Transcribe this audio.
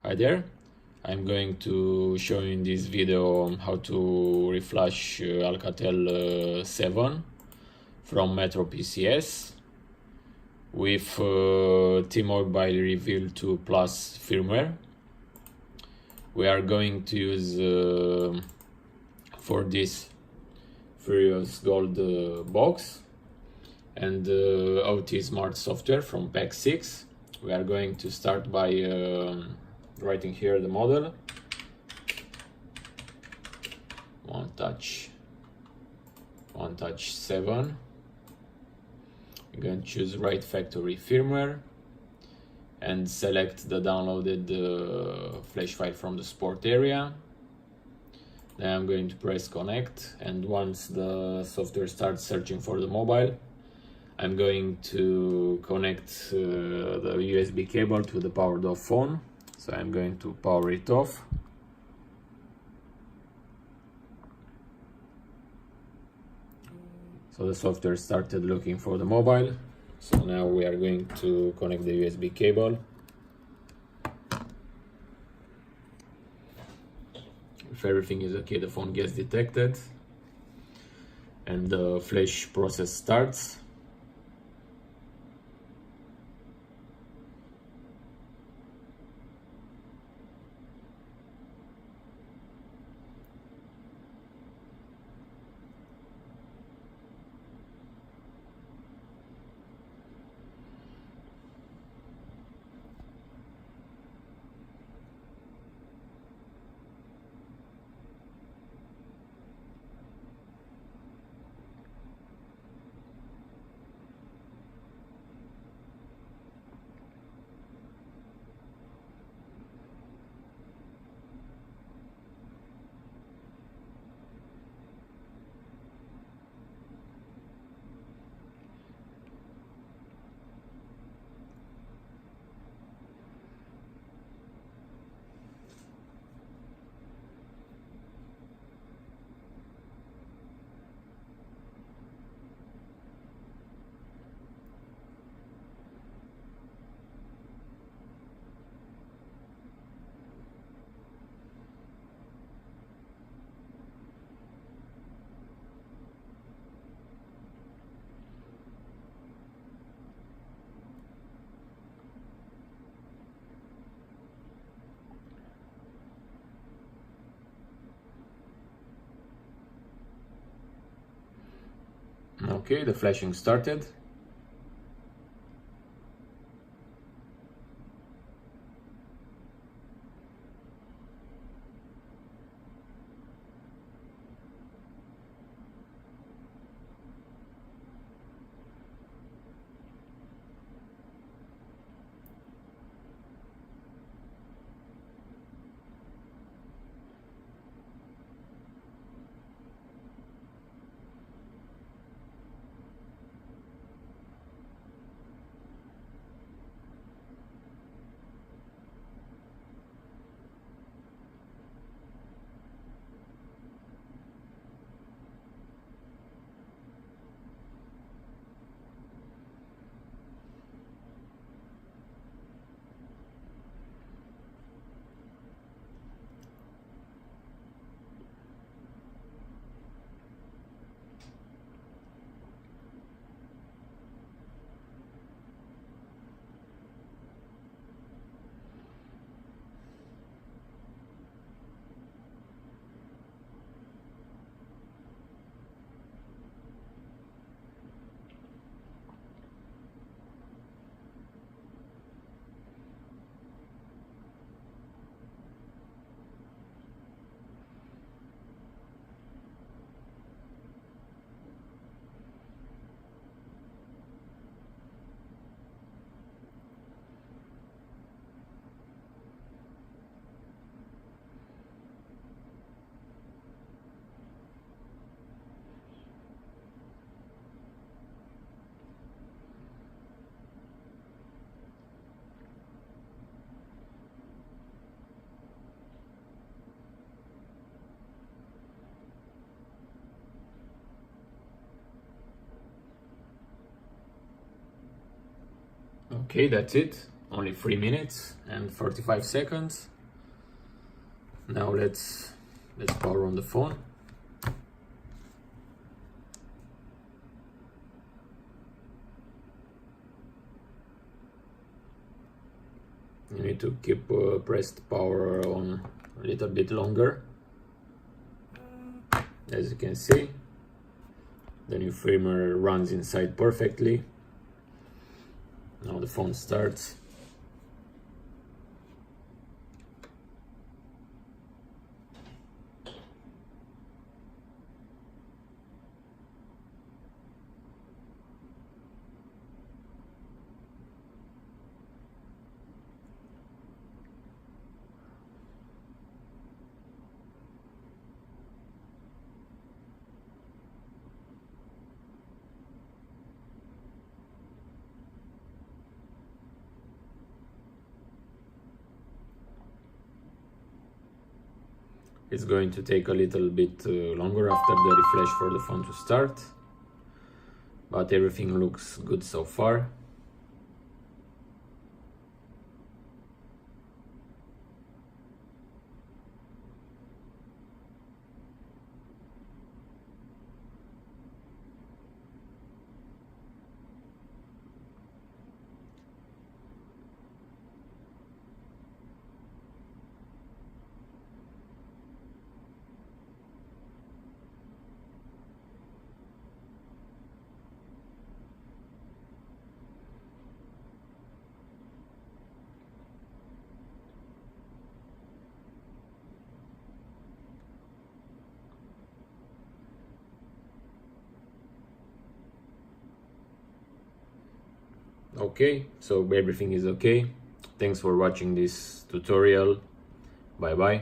Hi there, I'm going to show you in this video how to reflash Alcatel 7 from Metro PCS with T-Mobile Revvl 2 Plus firmware. We are going to use for this FURIOUSGOLD box and OT Smart software from pack 6. We are going to start by writing here the model. One touch 7. I'm going to choose right factory firmware and select the downloaded flash file from the support area. Then I'm going to press connect, and once the software starts searching for the mobile, I'm going to connect the USB cable to the powered off phone. So I'm going to power it off. So the software started looking for the mobile. So now we are going to connect the USB cable. If everything is okay, the phone gets detected and the flash process starts. Okay, the flashing started. Okay, that's it. Only 3 minutes and 45 seconds. Now let's power on the phone. You need to keep pressed power on a little bit longer. As you can see, the new firmware runs inside perfectly. Now the phone starts. It's going to take a little bit longer after the reflash for the phone to start, but everything looks good so far. Okay, so everything is okay. Thanks for watching this tutorial. Bye bye.